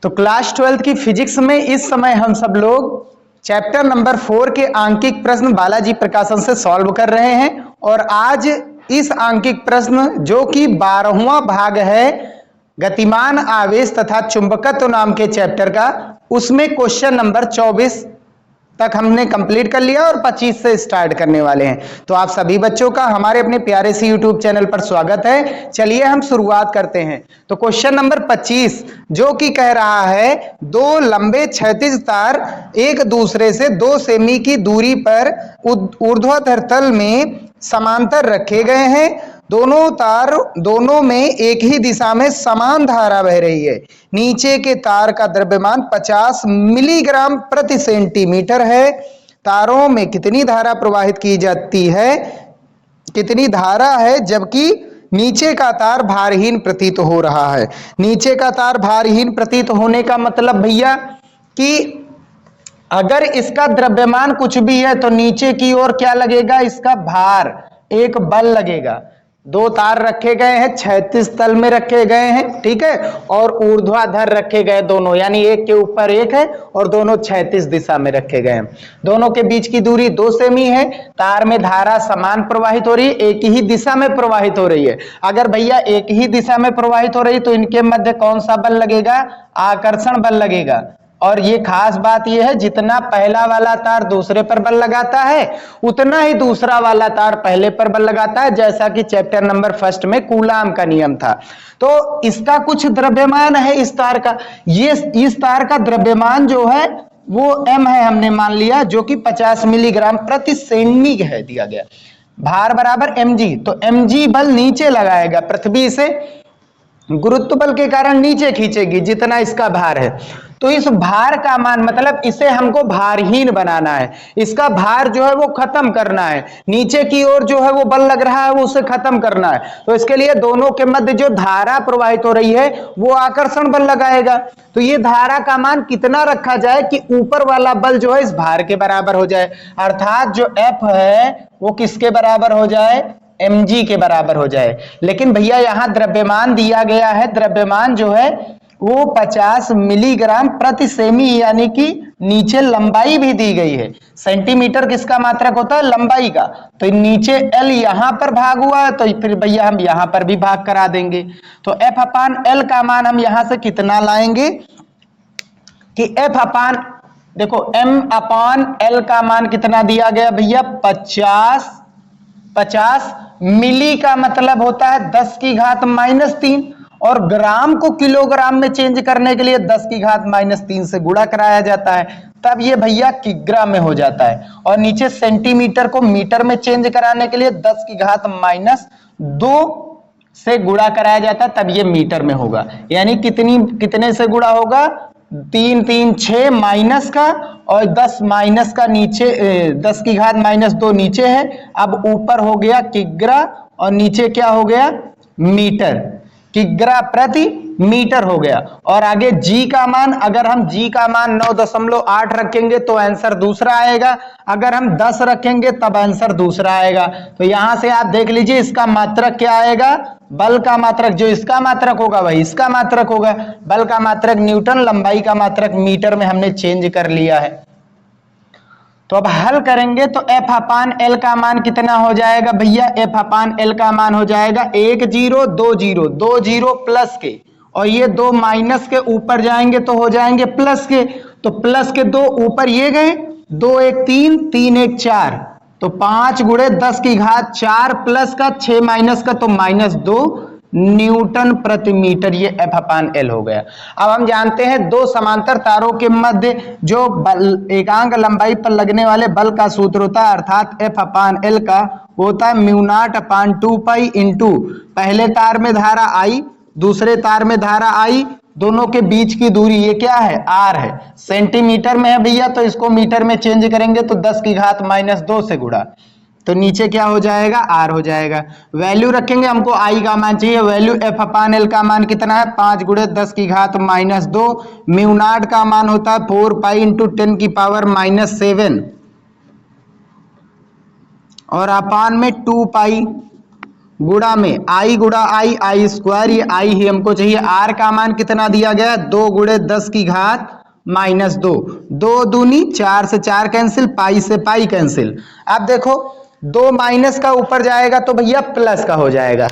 तो class 12th की physics में इस समय हम सब लोग चैप्टर नंबर 4 के आंकिक प्रश्न बालाजी प्रकाशन से सॉल्व कर रहे हैं। और आज इस आंकिक प्रश्न जो कि 12वां भाग है गतिमान आवेश तथा चुंबकत्व नाम के चैप्टर का, उसमें क्वेश्चन नंबर 24 तक हमने कंप्लीट कर लिया और 25 से स्टार्ट करने वाले हैं। तो आप सभी बच्चों का हमारे अपने प्यारे से यूट्यूब चैनल पर स्वागत है। चलिए हम शुरुआत करते हैं। तो क्वेश्चन नंबर 25 जो कि कह रहा है दो लंबे क्षैतिज तार एक दूसरे से 2 सेमी की दूरी पर ऊर्ध्वाधर तल में समांतर रखे गए हैं। दोनों में एक ही दिशा में समान धारा बह रही है। नीचे के तार का द्रव्यमान 50 मिलीग्राम प्रति सेंटीमीटर है। तारों में कितनी धारा प्रवाहित की जाती है, कितनी धारा है, जबकि नीचे का तार भारहीन प्रतीत हो रहा है। नीचे का तार भारहीन प्रतीत होने का मतलब भैया कि अगर इसका द्रव्यमान कुछ भी है तो नीचे की ओर क्या लगेगा, इसका भार, एक बल लगेगा। 2 तार रखे गए हैं, क्षैतिज तल में रखे गए हैं, ठीक है, और ऊर्ध्वाधर रखे गए दोनों, यानी एक के ऊपर एक है और दोनों क्षैतिज दिशा में रखे गए हैं। दोनों के बीच की दूरी 2 सेमी है। तार में धारा समान प्रवाहित हो रही है, एक ही दिशा में प्रवाहित हो रही है। अगर भैया एक ही दिशा में प्रवाहित हो रही तो इनके मध्य कौन सा बल लगेगा, आकर्षण बल लगेगा। और ये खास बात ये है, जितना पहला वाला तार दूसरे पर बल लगाता है उतना ही दूसरा वाला तार पहले पर बल लगाता है, जैसा कि चैप्टर नंबर 1 में कूलाम का नियम था। तो इसका कुछ द्रव्यमान है इस तार का, ये इस तार का द्रव्यमान जो है वो m है, हमने मान लिया, जो कि 50 मिलीग्राम प्रति सेमी है दिया गया। भार बराबर mg, तो mg बल नीचे लगाएगा, पृथ्वी से गुरुत्व बल के कारण नीचे खींचेगी जितना इसका भार है। तो इस भार का मान, मतलब इसे हमको भारहीन बनाना है, इसका भार जो है वो खत्म करना है, नीचे की ओर जो है वो बल लग रहा है वो उसे खत्म करना है। तो इसके लिए दोनों के मध्य जो धारा प्रवाहित हो रही है वो आकर्षण बल लगाएगा। तो ये धारा का मान कितना रखा जाए कि ऊपर वाला बल जो है इस भार के बराबर हो जाए, अर्थात जो F है वो किसके बराबर हो जाए, mg के बराबर हो जाए। लेकिन भैया यहां द्रव्यमान दिया गया है, द्रव्यमान जो है वो 50 मिलीग्राम प्रति सेमी, यानी कि नीचे लंबाई भी दी गई है। सेंटीमीटर किसका मात्रक होता है, लंबाई का। तो नीचे L यहां पर भाग हुआ, तो फिर भैया हम यहां पर भी भाग करा देंगे। तो F अपान L का मान हम यहां से कितना लाएंगे कि F अपान, देखो M अपान L का मान कितना दिया गया भैया, 50 मिली का मतलब होता है 10 की घात -3, और ग्राम को किलोग्राम में चेंज करने के लिए 10 की घात -3 से गुणा कराया जाता है, तब ये भैया किग्रा में हो जाता है। और नीचे सेंटीमीटर को मीटर में चेंज कराने के लिए 10 की घात -2 से गुणा कराया जाता है, तब ये मीटर में होगा। यानी कितने से गुणा होगा, 3 3 6 माइनस का, और 10 माइनस का नीचे 10 की घात -2 नीचे है, अब ऊपर हो गया किग्रा और नीचे क्या हो गया, मीटर, किग्रा प्रति मीटर हो गया। और आगे g का मान, अगर हम g का मान 9.8 रखेंगे तो आंसर दूसरा आएगा, अगर हम 10 रखेंगे तब आंसर दूसरा आएगा। तो यहां से आप देख लीजिए इसका मात्रक क्या आएगा, बल का मात्रक, जो इसका मात्रक होगा वही इसका मात्रक होगा। बल का मात्रक न्यूटन, लंबाई का मात्रक मीटर में हमने चेंज कर लिया है। तो अब हल करेंगे तो F अपान L का मान कितना हो जाएगा भैया, F अपान L का मान हो जाएगा 1 0 2 0, 2 0 प्लस के, और ये 2 माइनस के ऊपर जाएंगे तो हो जाएंगे प्लस के। तो प्लस के 2 ऊपर ये गए, 2 1 3, 3 1 4, तो 5 गुणे 10 की घात 4 प्लस का 6 माइनस का तो -2 न्यूटन प्रति मीटर, ये F अपान L हो गया। अब हम जानते हैं दो समांतर तारों के मध्य जो बल, एकांक लंबाई पर लगने वाले बल का सूत्र होता है, अर्थात F अपान L का होता है μ0 अपान 2 पाई इंटू पहले तार में धारा I, दूसरे तार में धारा I, दोनों के बीच की दूरी ये क्या है, r है। सेंटीमीटर में है भैया, तो इसको मीटर में चेंज करेंगे तो 10 की घात -2 से गुणा, तो नीचे क्या हो जाएगा, r हो जाएगा। वैल्यू रखेंगे, हमको I का मान चाहिए, वैल्यू F अपान L का मान कितना है, 5 गुणे 10 की घात -2, μ0 का मान होता है 4 पाई इंटू 10 की पावर -7, और अपान में 2 पाई गुणा में आई गुणा आई स्क्वायर, ये आई ही हमको चाहिए। आर का मान कितना दिया गया, 2 गुणे 10 की घात -2, 2 दूनी 4 से 4 कैंसिल, पाई से पाई कैंसिल। अब देखो 2 माइनस का ऊपर जाएगा तो भैया प्लस का हो जाएगा,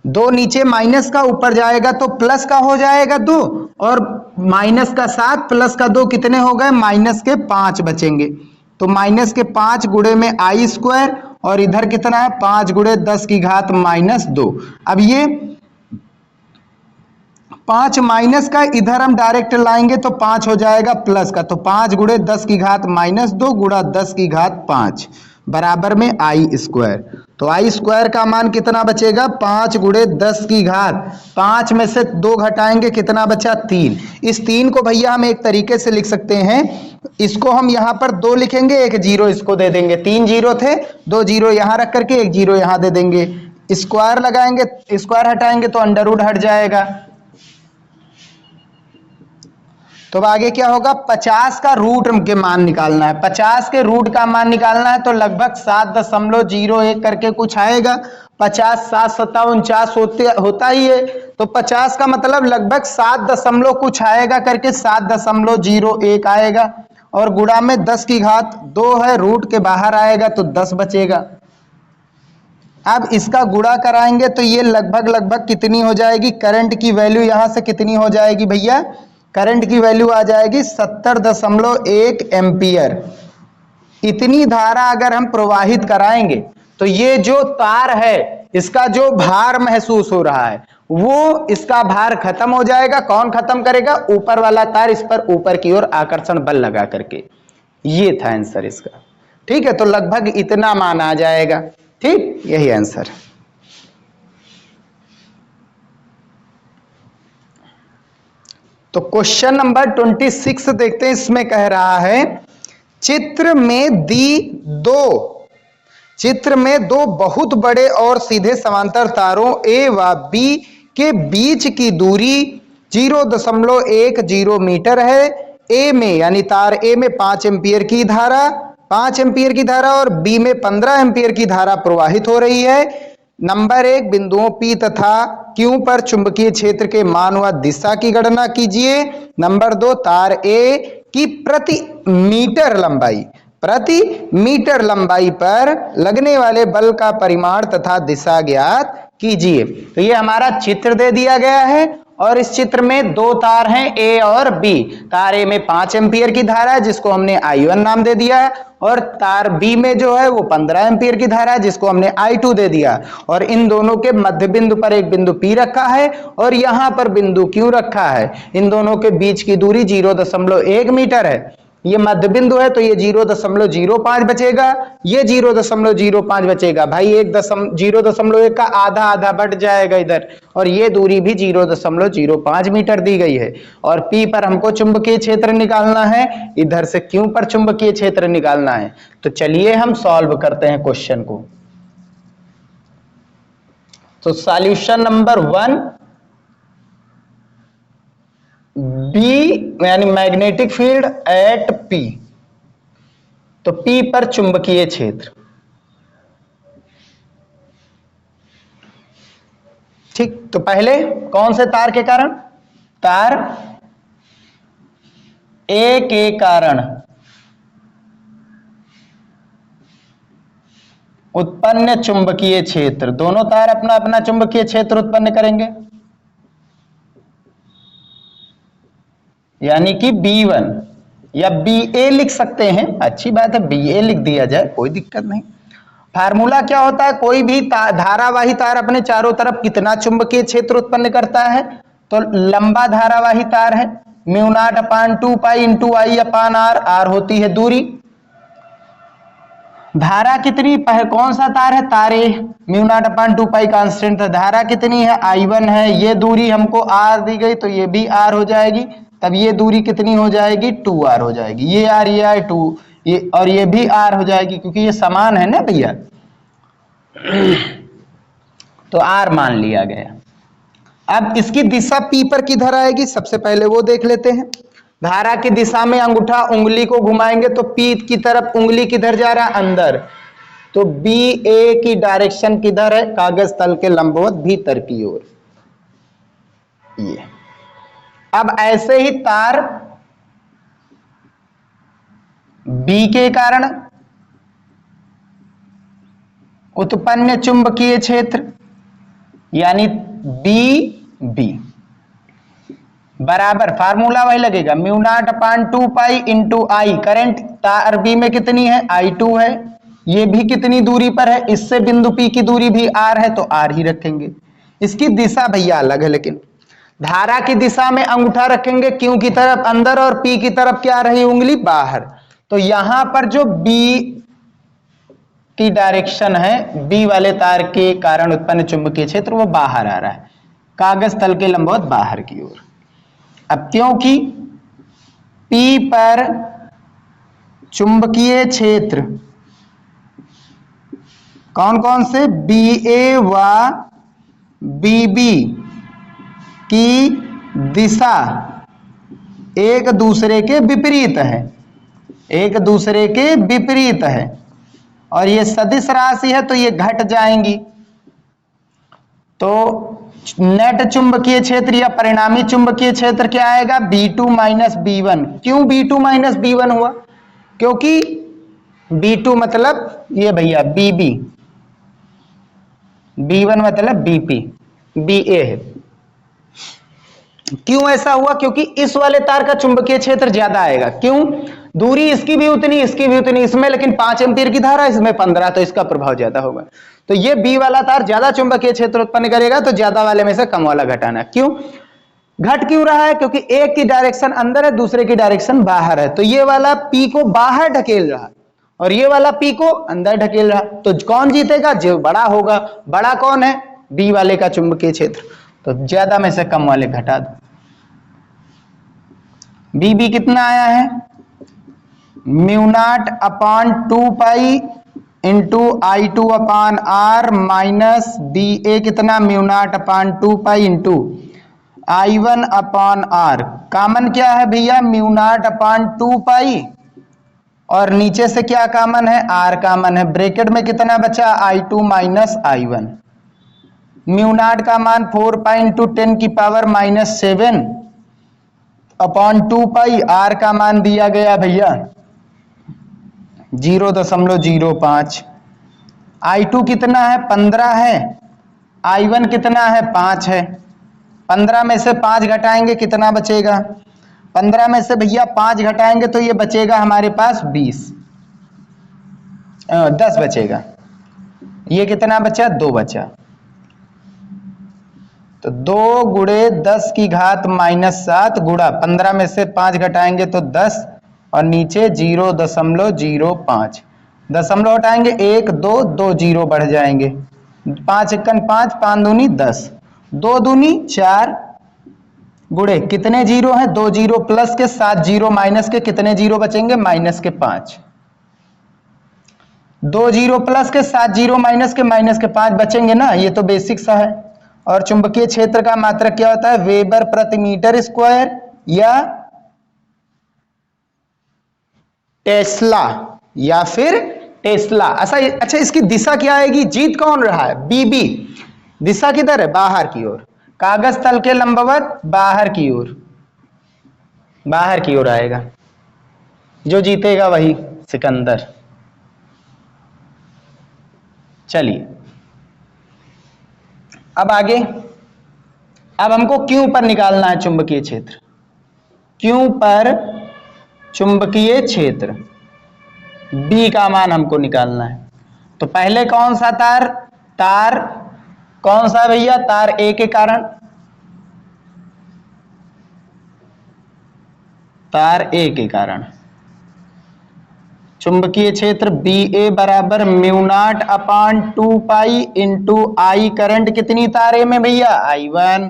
2 नीचे माइनस का ऊपर जाएगा तो प्लस का हो जाएगा 2, और माइनस का 7 प्लस का 2 कितने हो गए, माइनस के 5 बचेंगे। तो माइनस के 5 गुणे में आई स्क्वायर, और इधर कितना है 5 गुणे 10 की घात -2। अब ये 5 माइनस का इधर हम डायरेक्ट लाएंगे तो 5 हो जाएगा प्लस का, तो 5 गुणे 10 की घात -2 गुणा 10 की घात 5 बराबर में आई स्क्वायर। तो आई स्क्वायर का मान कितना बचेगा, 5 गुणे 10 की घात 5 में से 2 घटाएंगे कितना बचा, 3। इस 3 को भैया हम एक तरीके से लिख सकते हैं, इसको हम यहाँ पर 2 लिखेंगे, 1 जीरो इसको दे देंगे, 3 जीरो थे, 2 जीरो यहाँ रख करके 1 जीरो यहाँ दे देंगे। स्क्वायर लगाएंगे, स्क्वायर हटाएंगे तो अंडर रूट हट जाएगा। तो अब आगे क्या होगा, 50 का रूट के मान निकालना है, 50 के रूट का मान निकालना है तो लगभग 7.01 करके कुछ आएगा। 50 7 7 49 होता ही है, तो 50 का मतलब लगभग 7 कुछ आएगा करके 7.01 आएगा, और गुणा में 10 की घात 2 है, रूट के बाहर आएगा तो 10 बचेगा। अब इसका गुणा कराएंगे तो ये लगभग कितनी हो जाएगी, करंट की वैल्यू यहां से कितनी हो जाएगी भैया, करंट की वैल्यू आ जाएगी 70.1 एम्पियर। इतनी धारा अगर हम प्रवाहित कराएंगे तो ये जो तार है इसका जो भार महसूस हो रहा है वो इसका भार खत्म हो जाएगा। कौन खत्म करेगा, ऊपर वाला तार इस पर ऊपर की ओर आकर्षण बल लगा करके। ये था आंसर इसका, ठीक है। तो लगभग इतना मान आ जाएगा, ठीक, यही आंसर। तो क्वेश्चन नंबर 26 देखते हैं। इसमें कह रहा है चित्र में दो बहुत बड़े और सीधे समांतर तारों ए व बी के बीच की दूरी 0.10 मीटर है। ए में यानी तार ए में 5 एम्पियर की धारा और बी में 15 एम्पियर की धारा प्रवाहित हो रही है। नंबर 1 बिंदुओं P तथा Q पर चुंबकीय क्षेत्र के मान व दिशा की गणना कीजिए। नंबर 2 तार A की प्रति मीटर लंबाई पर लगने वाले बल का परिमाण तथा दिशा ज्ञात कीजिए। तो ये हमारा चित्र दे दिया गया है और इस चित्र में 2 तार हैं A और B। तार A में 5 एम्पियर की धारा है जिसको हमने I1 नाम दे दिया है, और तार B में जो है वो 15 एम्पियर की धारा है जिसको हमने I2 दे दिया। और इन दोनों के मध्य बिंदु पर एक बिंदु P रखा है और यहां पर बिंदु Q रखा है। इन दोनों के बीच की दूरी 0.1 मीटर है। ये मध्य बिंदु है तो ये 0.05 बचेगा, ये 0.05 बचेगा। भाई 0.1 का आधा बट जाएगा इधर, और ये दूरी भी 0.05 मीटर दी गई है। और P पर हमको चुंबकीय क्षेत्र निकालना है, इधर से Q पर चुंबकीय क्षेत्र निकालना है। तो चलिए हम सॉल्व करते हैं क्वेश्चन को। तो सॉल्यूशन नंबर 1, बी यानी मैग्नेटिक फील्ड एट P, तो P पर चुंबकीय क्षेत्र, ठीक। तो पहले कौन से तार के कारण, तार A के कारण उत्पन्न चुंबकीय क्षेत्र, दोनों तार अपना अपना चुंबकीय क्षेत्र उत्पन्न करेंगे, यानी कि B1 या BA लिख सकते हैं। अच्छी बात है, BA लिख दिया जाए, कोई दिक्कत नहीं। फार्मूला क्या होता है, कोई भी धारावाही तार अपने चारों तरफ कितना चुंबकीय क्षेत्र उत्पन्न करता है, तो लंबा धारावाही तार है μ0/2 पाई इंटू I/R, R होती है दूरी। धारा कितनी, कौन सा तार है, तारे μ0/2 पाई कांस्टेंट है। धारा कितनी है, I1 है। ये दूरी हमको R दी गई तो ये भी R हो जाएगी, तब ये दूरी कितनी हो जाएगी, 2R हो जाएगी। ये R ये R 2, ये और ये भी R हो जाएगी क्योंकि ये समान है ना भैया, तो R मान लिया गया। अब इसकी दिशा P पर किधर आएगी, सबसे पहले वो देख लेते हैं। धारा की दिशा में अंगूठा उंगली को घुमाएंगे तो P की तरफ उंगली किधर जा रहा है, अंदर। तो बी ए की डायरेक्शन किधर है? कागज तल के लंबवत भीतर की ओर। ये अब ऐसे ही तार बी के कारण उत्पन्न चुंबकीय क्षेत्र यानी बी बी बराबर, फार्मूला वही लगेगा, म्यू नॉट अपान 2 पाई इंटू आई। करंट तार बी में कितनी है? I2 है। ये भी कितनी दूरी पर है? इससे बिंदु P की दूरी भी R है, तो R ही रखेंगे। इसकी दिशा भैया अलग है, लेकिन धारा की दिशा में अंगूठा रखेंगे Q की तरफ अंदर और P की तरफ क्या रही? उंगली बाहर। तो यहां पर जो B की डायरेक्शन है, बी वाले तार के कारण उत्पन्न चुंबकीय क्षेत्र, वो बाहर आ रहा है, कागज तल के लंबवत बाहर की ओर। अब क्योंकि P पर चुंबकीय क्षेत्र कौन कौन से? BA व BB की दिशा एक दूसरे के विपरीत है, एक दूसरे के विपरीत है, और ये सदिश राशि है तो ये घट जाएंगी। तो नेट चुंबकीय क्षेत्र या परिणामी चुंबकीय क्षेत्र क्या आएगा? B2 minus B1। क्यों B2 माइनस B1 हुआ? क्योंकि B2 मतलब ये भैया BB, B1 मतलब BP, BA है। क्यों ऐसा हुआ? क्योंकि इस वाले तार का चुंबकीय क्षेत्र ज्यादा आएगा। क्यों? दूरी इसकी भी उतनी, इसकी भी उतनी, इसमें लेकिन 5 एम्पीयर की धारा, इसमें 15, तो इसका प्रभाव ज्यादा होगा। तो ये बी वाला तार ज्यादा चुंबकीय क्षेत्र उत्पन्न करेगा, तो ज्यादा वाले में से कम वाला घटाना। क्यों घट क्यों रहा है? क्योंकि एक की डायरेक्शन अंदर है, दूसरे की डायरेक्शन बाहर है, तो ये वाला पी को बाहर ढकेल रहा और ये वाला पी को अंदर ढकेल रहा। तो कौन जीतेगा? जो बड़ा होगा। बड़ा कौन है? बी वाले का चुंबकीय क्षेत्र। तो ज्यादा में से कम वाले घटा दो। बीबी कितना आया है? म्यू नॉट अपान 2 पाई इंटू I2 अपान R माइनस BA कितना? म्यू नॉट अपान 2 पाई इंटू I1 अपान R। कॉमन क्या है भैया? म्यू नॉट अपान 2 पाई, और नीचे से क्या कॉमन है? R कॉमन है। ब्रैकेट में कितना बचा? I2 minus I1। Mu naught का मान 4 पाई इंटू 10 की पावर माइनस 7 अपॉन 2 पाई। R का मान दिया गया भैया 0.05। I2 कितना है? 15 है। I1 कितना है? 5 है। 15 में से 5 घटाएंगे, कितना बचेगा? 15 में से भैया 5 घटाएंगे तो ये बचेगा हमारे पास 10 बचेगा। ये कितना बचा? 2 बचा। तो 2 गुणे 10 की घात माइनस 7 गुणा 15 में से 5 घटाएंगे तो 10, और नीचे 0.05। दशमलव हटाएंगे 1 2 2 0 बढ़ जाएंगे। 5 एकन 5, 5 दूनी 10, 2 दूनी 4 गुणे कितने जीरो हैं? 2 जीरो प्लस के 7 जीरो माइनस के कितने जीरो बचेंगे? माइनस के 5। 2 जीरो प्लस के 7 जीरो माइनस के 5 बचेंगे ना। ये तो बेसिक सा है। और चुंबकीय क्षेत्र का मात्रक क्या होता है? वेबर प्रति मीटर स्क्वायर या टेस्ला, या फिर टेस्ला। अच्छा इसकी दिशा क्या आएगी? जीत कौन रहा है? बीबी। दिशा किधर है? बाहर की ओर, कागज तल के लंबवत बाहर की ओर, बाहर की ओर आएगा। जो जीतेगा वही सिकंदर। चलिए अब आगे। अब हमको क्यों पर निकालना है चुंबकीय क्षेत्र। क्यों पर चुंबकीय क्षेत्र B का मान हमको निकालना है। तो पहले कौन सा तार? तार कौन सा भैया? तार A के कारण, तार A के कारण चुंबकीय क्षेत्र BA बराबर mu naught upon 2 pi into I। Current कितनी तार A में भैया? I1।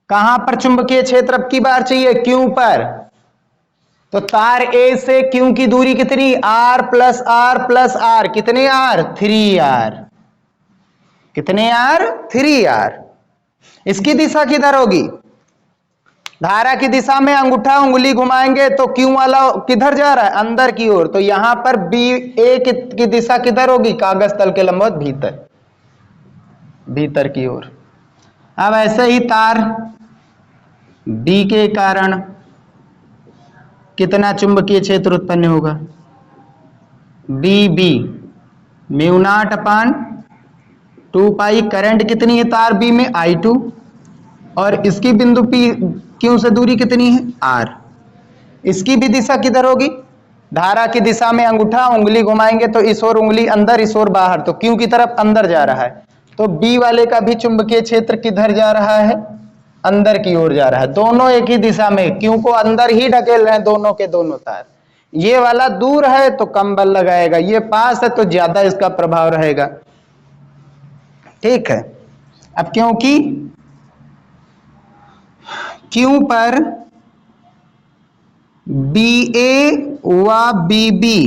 कहां पर चुंबकीय क्षेत्र अब की बार चाहिए? Q पर। तो तार A से Q की दूरी कितनी? R plus R plus R। कितने R? 3R। कितने R? 3R। इसकी दिशा किधर होगी? धारा की दिशा में अंगूठा उंगली घुमाएंगे तो क्यू वाला किधर जा रहा है, अंदर की ओर। तो यहां पर बी ए की दिशा किधर होगी, कागज तल के लंबवत भीतर, भीतर की ओर। अब ऐसे ही तार बी के कारण कितना चुंबकीय क्षेत्र उत्पन्न होगा, बी बी म्यू नॉट अपान 2 पाई। करंट कितनी है तार बी में, I2, और इसकी बिंदु पी क्यों से दूरी कितनी है, R। इसकी भी दिशा किधर होगी, धारा की दिशा में अंगूठा उंगली घुमाएंगे तो इस ओर उंगली अंदर, इस ओर बाहर, तो क्यों की तरफ अंदर जा रहा है। तो बी वाले का भी चुंबकीय क्षेत्र किधर जा रहा है, अंदर की ओर जा रहा है। दोनों एक ही दिशा में क्यों को अंदर ही ढकेल रहे हैं दोनों के दोनों तार। ये वाला दूर है तो कम बल लगाएगा, ये पास है तो ज्यादा इसका प्रभाव रहेगा। ठीक है। अब क्योंकि क्यों पर बी ए व बी बी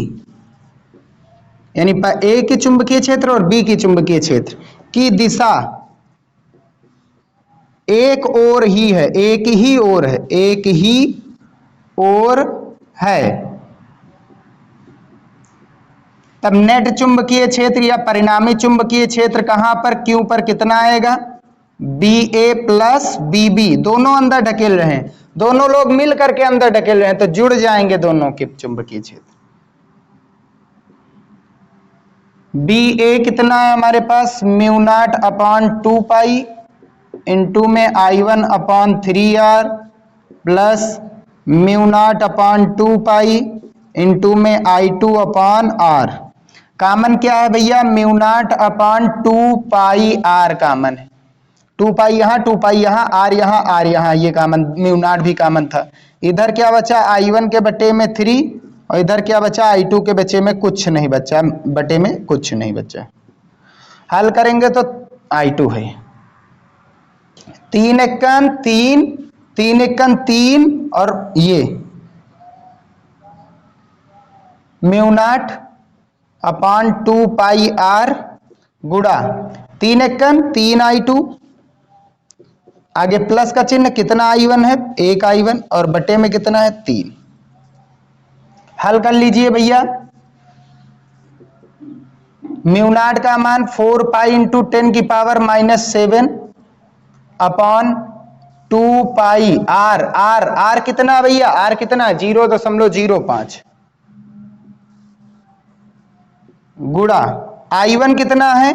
यानी ए की चुंबकीय क्षेत्र और बी की चुंबकीय क्षेत्र की दिशा एक ओर ही है, एक ही ओर है, एक ही ओर है, तब नेट चुंबकीय क्षेत्र या परिणामी चुंबकीय क्षेत्र कहां पर, क्यों पर कितना आएगा, बी ए प्लस बी बी। दोनों अंदर ढकेल रहे हैं, दोनों लोग मिल करके अंदर ढकेल रहे हैं तो जुड़ जाएंगे दोनों के चुंबकीय क्षेत्र। बी ए कितना है हमारे पास, म्यू नॉट अपान 2 पाई इंटू में I1 अपान 3R प्लस म्यू नॉट अपान 2 पाई इंटू में I2 अपान R। कामन क्या है भैया, म्यू नॉट अपान 2 पाई R कामन है। 2 पाई यहाँ, 2 पाई यहाँ, R यहाँ, R यहाँ, ये कामन, म्यू नॉट भी कामन था। इधर क्या बचा, I1 के बटे में 3 और इधर क्या बचा, I2 के बचे में कुछ नहीं बचा, बटे में कुछ नहीं बचा। हल करेंगे तो I2 है, 3 एकन 3, 3 एकन 3 और ये म्यू नॉट अपान 2 पाई R गुड़ा 3 एकन 3 I2, आगे प्लस का चिन्ह, कितना I1 है, 1 I1 और बटे में कितना है 3। हल कर लीजिए भैया, म्यू नॉट का मान 4 पाई इंटू 10 की पावर -7 अपॉन 2 पाई R। R कितना भैया, R कितना 0.05 गुड़ा I1 कितना है,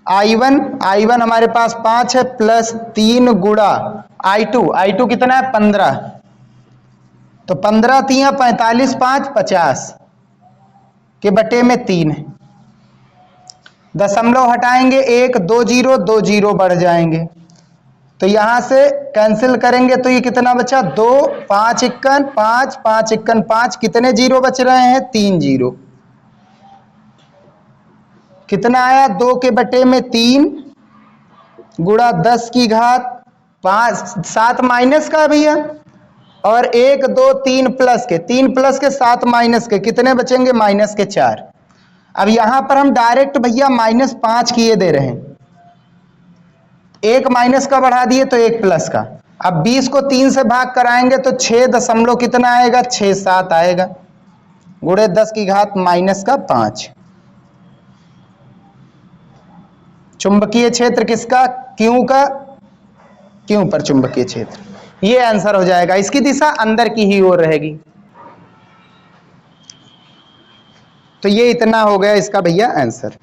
I1 हमारे पास 5 है प्लस 3 गुड़ा I2 कितना है 15, तो 15 3 45 5 50 के बटे में 3 है। दशमलव हटाएंगे 1 2 0 2 0 बढ़ जाएंगे तो यहां से कैंसिल करेंगे तो ये कितना बचा 2 5 इक्कन 5 5 इक्कन 5, कितने जीरो बच रहे हैं 3 जीरो। कितना आया 2 के बटे में 3 गुड़ा 10 की घात 5 7 माइनस का भैया और 1 2 3 प्लस के 3 प्लस के 7 माइनस के कितने बचेंगे -4। अब यहां पर हम डायरेक्ट भैया -5 किए दे रहे हैं, 1 माइनस का बढ़ा दिए तो 1 प्लस का। अब 20 को 3 से भाग कराएंगे तो 6 दशमलव कितना आएगा 6 7 आएगा गुणे 10 की घात -5। चुंबकीय क्षेत्र किसका, क्यों का, क्यों पर चुंबकीय क्षेत्र, ये आंसर हो जाएगा। इसकी दिशा अंदर की ही ओर रहेगी। तो ये इतना हो गया इसका भैया आंसर।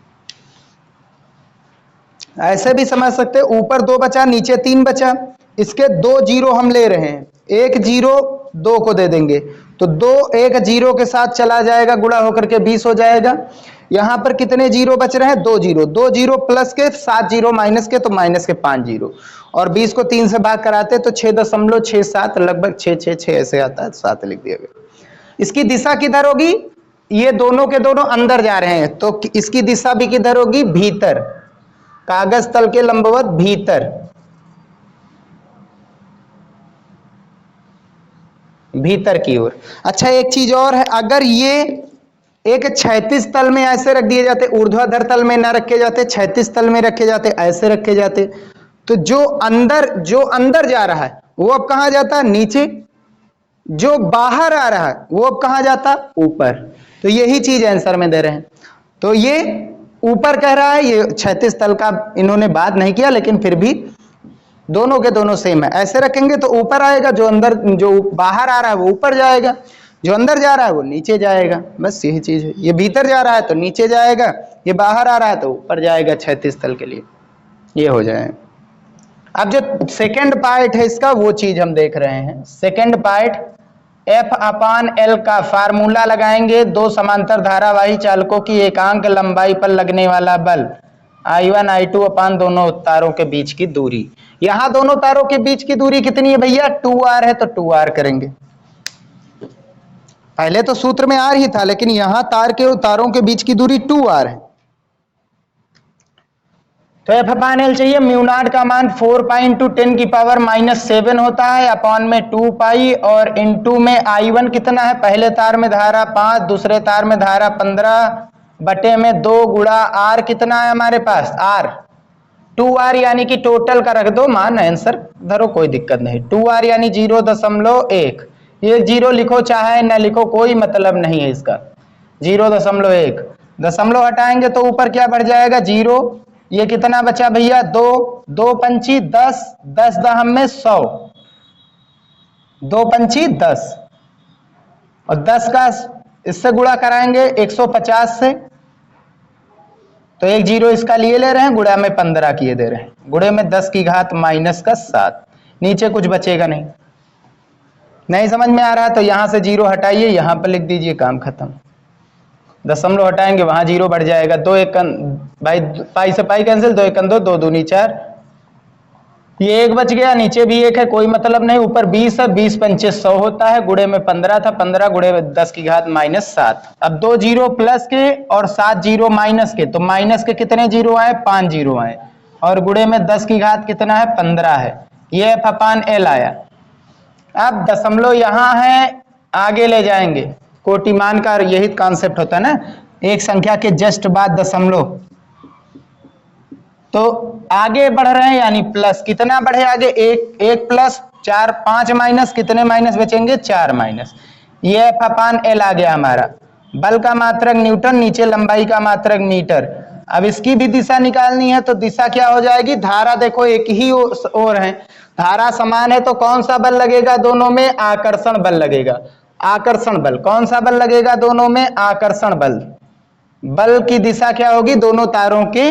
ऐसे भी समझ सकते, ऊपर 2 बचा नीचे 3 बचा, इसके 2 जीरो हम ले रहे हैं, 1 जीरो 2 को दे देंगे तो 2 1 जीरो के साथ चला जाएगा, गुणा होकर के 20 हो जाएगा। यहां पर कितने जीरो बच रहे हैं 2 जीरो, 2 जीरो प्लस के 7 जीरो माइनस के तो माइनस के 5 जीरो और 20 को 3 से भाग कराते तो 6.67 लगभग 6 ऐसे आता है, 7 लिख दिया गया। इसकी दिशा किधर होगी, ये दोनों के दोनों अंदर जा रहे हैं तो इसकी दिशा भी किधर होगी, भीतर, कागज तल के लंबवत भीतर, भीतर की ओर। अच्छा एक चीज और है, अगर ये एक क्षैतिज तल में ऐसे रख दिए जाते, ऊर्ध्वाधर तल में ना रखे जाते, क्षैतिज तल में रखे जाते, ऐसे रखे जाते, तो जो अंदर जा रहा है वो अब कहां जाता? नीचे। जो बाहर आ रहा है वो अब कहां जाता? ऊपर। तो यही चीज आंसर में दे रहे हैं। तो ये ऊपर कह रहा है, ये क्षैतिज तल का इन्होंने बात नहीं किया, लेकिन फिर भी दोनों के दोनों सेम है। ऐसे रखेंगे तो ऊपर आएगा, जो अंदर जो बाहर आ रहा है वो ऊपर जाएगा, जो अंदर जा रहा है वो नीचे जाएगा। बस यही चीज है। ये भीतर जा रहा है तो नीचे जाएगा, ये बाहर आ रहा है तो ऊपर जाएगा क्षैतिज तल के लिए। ये हो जाए। अब जो सेकंड पार्ट है इसका, वो चीज हम देख रहे हैं। सेकंड पार्ट, F/L का फार्मूला लगाएंगे। दो समांतर धारावाही चालकों की एकांक लंबाई पर लगने वाला बल I1 I2 अपान दोनों तारों के बीच की दूरी। यहां दोनों तारों के बीच की दूरी कितनी है भैया? 2r है, तो 2r करेंगे। पहले तो सूत्र में r ही था, लेकिन यहां तारों के बीच की दूरी 2r है। तो F/L चाहिए। म्यू नॉट का मान 4 पाई इंटू 10 की पावर -7 होता है, अपॉन में 2 पाई, और इंटू में I1 कितना है? पहले तार में धारा 5, दूसरे तार में धारा 15, बटे में 2 गुणा R कितना है हमारे पास? R 2R, यानी कि टोटल का रख दो मान, आंसर धरो, कोई दिक्कत नहीं। 2R यानी 0.1। ये 0 लिखो चाहे न लिखो, कोई मतलब नहीं है इसका। 0.1 दशमलव हटाएंगे तो ऊपर क्या बढ़ जाएगा? 0। ये कितना बचा भैया? 2। 2 पंची 10, 10 दहम में 100, 2 पंची 10, और 10 का इससे गुणा कराएंगे 150 से, तो एक 0 इसका लिए ले रहे हैं, गुणा में 15 किए दे रहे हैं, गुणे में 10 की घात -7। नीचे कुछ बचेगा नहीं। नहीं समझ में आ रहा तो यहां से 0 हटाइए, यहां पर लिख दीजिए, काम खत्म। दशमलव हटाएंगे वहां 0 बढ़ जाएगा। 2 1 भाई, पाई से पाई कैंसिल, 2 1 2, 2 दूनी 4, ये 1 बच गया, नीचे भी 1 है, कोई मतलब नहीं। ऊपर 20 है, 20 पंचे 100 होता है, गुणे में 15 था, 15 गुणे में 10 की घात -7। अब 2 0 प्लस के और 7 0 माइनस के, तो माइनस के कितने 0 आए? 5 0 आए, और गुणे में 10 की घात कितना है? 15 है। ये F/L आया। अब दशमलव यहां है, आगे ले जाएंगे। कोटिमान का यही कॉन्सेप्ट होता है ना, एक संख्या के जस्ट बाद दशमलव, तो आगे बढ़ रहे हैं, यानी प्लस। कितना बढ़े आगे? 1 प्लस 4, 5 माइनस, कितने माइनस बचेंगे? 4 माइनस। ये F/L आ गया हमारा। बल का मात्रक न्यूटन, नीचे लंबाई का मात्रक मीटर। अब इसकी भी दिशा निकालनी है, तो दिशा क्या हो जाएगी? धारा देखो एक ही ओर है, धारा समान है, तो कौन सा बल लगेगा दोनों में? आकर्षण बल लगेगा। आकर्षण बल, कौन सा बल लगेगा दोनों में? आकर्षण बल। बल की दिशा क्या होगी? दोनों तारों की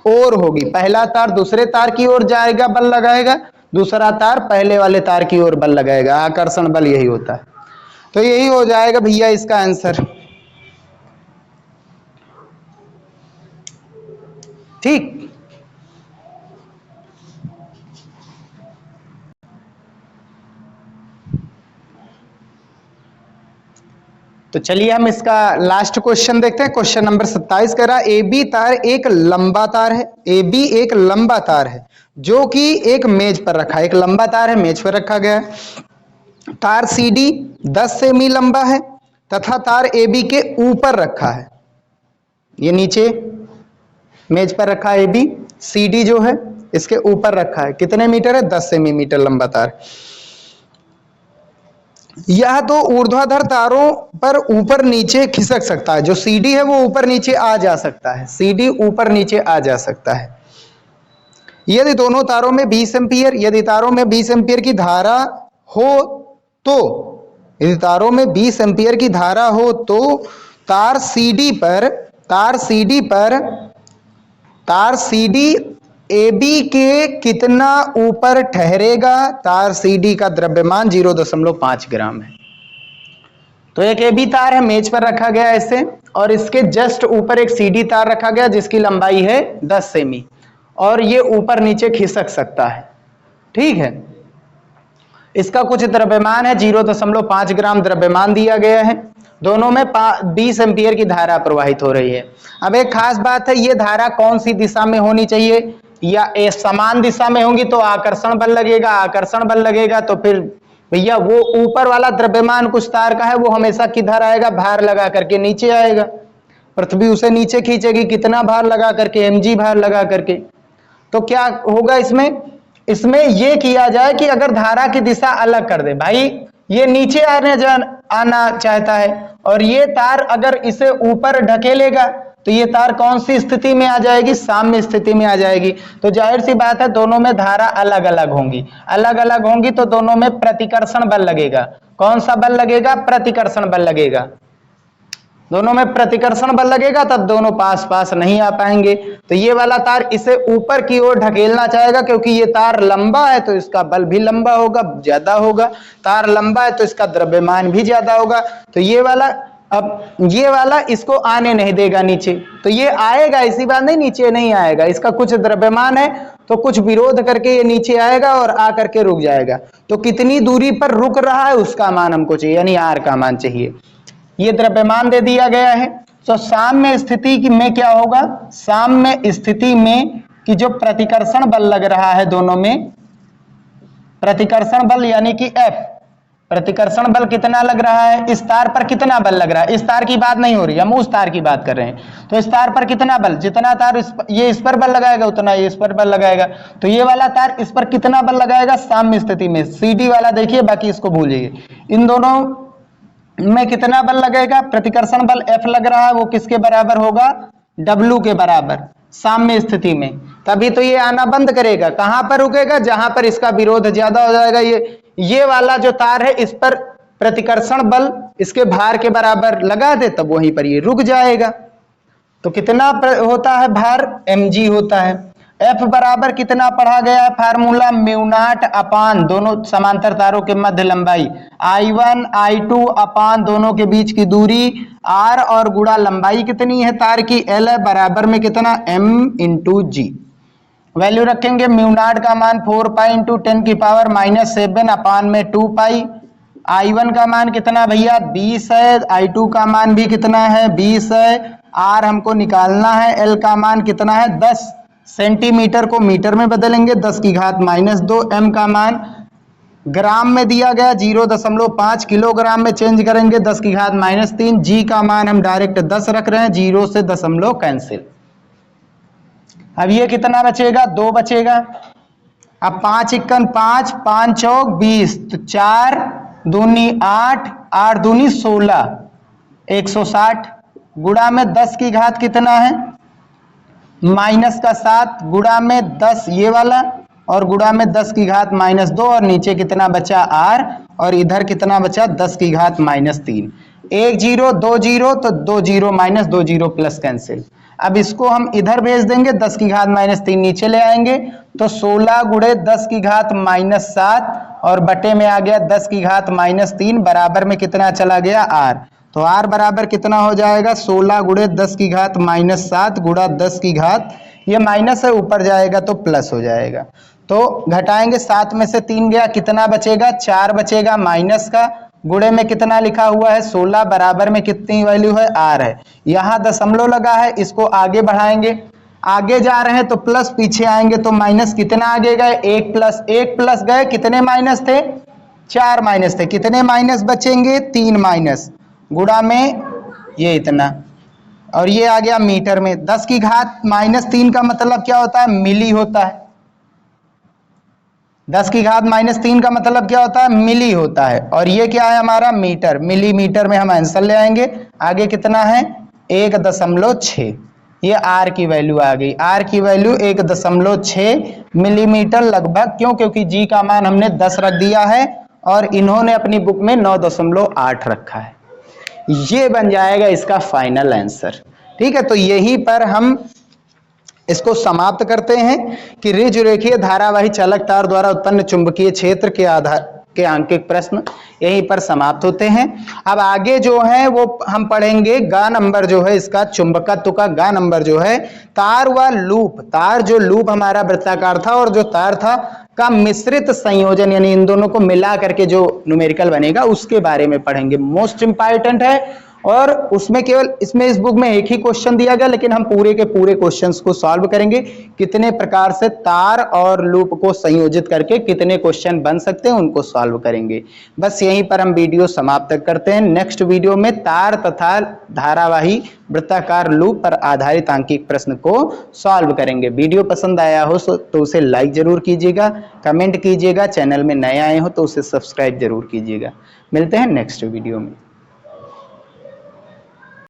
ओर होगी। पहला तार दूसरे तार की ओर जाएगा, बल लगाएगा, दूसरा तार पहले वाले तार की ओर बल लगाएगा। आकर्षण बल यही होता है। तो यही हो जाएगा भैया इसका आंसर। ठीक, तो चलिए हम इसका लास्ट क्वेश्चन देखते हैं। क्वेश्चन नंबर 27 कह रहा है, AB तार एक लंबा तार है। AB एक लंबा तार है जो कि एक मेज पर रखा है। एक लंबा तार है, मेज पर रखा गया है। तार CD 10 सेमी लंबा है तथा तार AB के ऊपर रखा है। ये नीचे मेज पर रखा है AB, CD जो है इसके ऊपर रखा है। कितने मीटर है? 10 सेमी लंबा तार। यह दो ऊर्ध्वाधर तारों पर ऊपर नीचे खिसक सकता है। जो CD है वो ऊपर नीचे आ जा सकता है। CD ऊपर नीचे आ जा सकता है यदि दोनों तारों में 20 एम्पीयर, यदि तारों में 20 एम्पीयर की धारा हो तो, यदि तारों में 20 एम्पीयर की धारा हो तो तार CD AB के कितना ऊपर ठहरेगा? तार CD का द्रव्यमान 0.5 ग्राम है। तो एक AB तार है, मेज पर रखा गया ऐसे, और इसके जस्ट ऊपर एक CD तार रखा गया जिसकी लंबाई है 10 सेमी, और ये ऊपर नीचे खिसक सकता है। ठीक है, इसका कुछ द्रव्यमान है, 0.5 ग्राम द्रव्यमान दिया गया है। दोनों में 20 एम्पीयर की धारा प्रवाहित हो रही है। अब एक खास बात है, ये धारा कौन सी दिशा में होनी चाहिए? या समान दिशा में होंगी तो आकर्षण बल लगेगा। आकर्षण बल लगेगा तो फिर भैया वो ऊपर वाला द्रव्यमान कुछ तार का है, वो हमेशा किधर आएगा? भार लगा करके नीचे आएगा। पृथ्वी उसे नीचे खींचेगी, कितना भार लगा करके? mg भार लगा करके। तो क्या होगा इसमें? इसमें ये किया जाए कि अगर धारा की दिशा अलग कर दे, भाई ये नीचे आना चाहता है और ये तार अगर इसे ऊपर ढकेलेगा तो ये तार कौन सी स्थिति में आ जाएगी, साम्य स्थिति में आ जाएगी। तो जाहिर सी बात है दोनों में धारा अलग अलग होंगी, अलग अलग होंगी तो दोनों में प्रतिकर्षण बल लगेगा। कौन सा बल लगेगा, प्रतिकर्षण बल लगेगा। दोनों में प्रतिकर्षण बल लगेगा तब दोनों पास पास नहीं आ पाएंगे। तो ये वाला तार इसे ऊपर की ओर ढकेलना चाहेगा, क्योंकि ये तार लंबा है तो इसका बल भी लंबा होगा, ज्यादा होगा। तार लंबा है तो इसका द्रव्यमान भी ज्यादा होगा। तो ये वाला, अब ये वाला इसको आने नहीं देगा नीचे, तो ये आएगा, इसी बात नहीं नीचे नहीं आएगा, इसका कुछ द्रव्यमान है तो कुछ विरोध करके ये नीचे आएगा और आकर के रुक जाएगा। तो कितनी दूरी पर रुक रहा है उसका मान हमको चाहिए, यानी आर का मान चाहिए। ये द्रव्यमान दे दिया गया है। तो साम्य स्थिति में क्या होगा, साम्य स्थिति में कि जो प्रतिकर्षण बल लग रहा है दोनों में, प्रतिकर्षण बल यानी कि F, प्रतिकर्षण बल कितना लग रहा है, इस तार पर कितना बल लग रहा है, इस तार की बात नहीं हो रही, हम उस तार की बात कर रहे हैं। तो इस तार पर कितना बल, जितना तार ये इस पर बल लगाएगा उतना ये इस पर बल लगाएगा। तो ये वाला तार इस पर कितना बल लगाएगा साम्य स्थिति में, CD वाला देखिए, बाकी इसको भूल जाइए। इन दोनों में कितना बल लगेगा, प्रतिकर्षण बल F लग रहा है, वो किसके बराबर होगा, W के बराबर साम्य स्थिति में। तभी तो ये आना बंद करेगा। कहां पर रुकेगा, जहां पर इसका विरोध ज्यादा हो जाएगा। ये वाला जो तार है इस पर प्रतिकर्षण बल इसके भार के बराबर लगा दे तब वहीं पर ये रुक जाएगा। तो कितना होता है भार, mg होता है। F बराबर कितना पढ़ा गया है फार्मूला, म्यू नॉट अपान दोनों समांतर तारों के मध्य लंबाई, I1 I2 अपान दोनों के बीच की दूरी R और गुणा लंबाई कितनी है तार की, L है, बराबर में कितना m इंटू जी। वैल्यू रखेंगे, म्यू नॉट का मान 4 पाई इंटू 10 की पावर -7 अपान में 2 पाई। I1 का मान कितना भैया 20 है, I2 का मान भी कितना है 20 है, R हमको निकालना है, L का मान कितना है 10 सेंटीमीटर को मीटर में बदलेंगे 10 की घात -2, M का मान ग्राम में दिया गया 0.5 किलोग्राम में चेंज करेंगे 10 की घात -3, G का मान हम डायरेक्ट 10 रख रहे हैं, 0 से दशमलव कैंसिल। अब ये कितना बचेगा, 2 बचेगा। अब 5 इक्कन 5, 5 चौक 20, तो 4 दूनी 8, 8 दूनी 16, 160 गुणा में 10 की घात कितना है -7 गुणा में 10 ये वाला और गुणा में 10 की घात -2 और नीचे कितना बचा R और इधर कितना बचा 10 की घात -3। 1 0 2 0 तो 2 0 -2 0 प्लस कैंसिल। अब इसको हम इधर भेज देंगे 10 की घात -3 नीचे ले आएंगे तो 16 गुणे 10 की घात -7 और बटे में आ गया 10 की घात -3 बराबर में कितना चला गया R। तो R बराबर कितना हो जाएगा 16 गुणे 10 की घात -7 गुणा 10 की घात, ये माइनस है ऊपर जाएगा तो प्लस हो जाएगा। तो घटाएंगे 7 में से 3 गया कितना बचेगा 4 बचेगा माइनस का, गुणे में कितना लिखा हुआ है 16 बराबर में कितनी वैल्यू है R है। यहाँ दशमलव लगा है, इसको आगे बढ़ाएंगे, आगे जा रहे हैं तो प्लस, पीछे आएंगे तो माइनस, कितना आगे गए 1 प्लस गए, कितने माइनस थे 4 माइनस थे, कितने माइनस बचेंगे 3 माइनस, गुणा में ये इतना और ये आ गया मीटर में। 10 की घात -3 का मतलब क्या होता है मिली होता है, 10 की घात -3 का मतलब क्या होता है मिली होता है और ये क्या है हमारा मीटर, मिलीमीटर में हम आंसर ले आएंगे। आगे कितना है 1.6, ये R की वैल्यू आ गई, R की वैल्यू 1.6 मिलीमीटर लगभग, क्यों क्योंकि G का मान हमने 10 रख दिया है और इन्होंने अपनी बुक में 9.8 रखा है। ये बन जाएगा इसका फाइनल आंसर। ठीक है, तो यहीं पर हम इसको समाप्त करते हैं कि ऋजुरेखीय धारावाही चालक तार द्वारा उत्पन्न चुंबकीय क्षेत्र के आधार के आंकिक प्रश्न यहीं पर समाप्त होते हैं। अब आगे जो है वो हम पढ़ेंगे गा नंबर जो है इसका चुंबकत्व का गा नंबर जो है तार व लूप, तार जो लूप हमारा वृत्ताकार था और जो तार था का मिश्रित संयोजन, यानी इन दोनों को मिला करके जो न्यूमेरिकल बनेगा उसके बारे में पढ़ेंगे। मोस्ट इंपॉर्टेंट है और उसमें केवल इसमें इस बुक में एक ही क्वेश्चन दिया गया, लेकिन हम पूरे के पूरे क्वेश्चंस को सॉल्व करेंगे। कितने प्रकार से तार और लूप को संयोजित करके कितने क्वेश्चन बन सकते हैं उनको सॉल्व करेंगे। बस यहीं पर हम वीडियो समाप्त करते हैं। नेक्स्ट वीडियो में तार तथा धारावाही वृत्ताकार लूप पर आधारित आंकिक प्रश्न को सॉल्व करेंगे। वीडियो पसंद आया हो तो उसे लाइक जरूर कीजिएगा, कमेंट कीजिएगा, चैनल में नए आए हो तो उसे सब्सक्राइब जरूर कीजिएगा। मिलते हैं नेक्स्ट वीडियो में।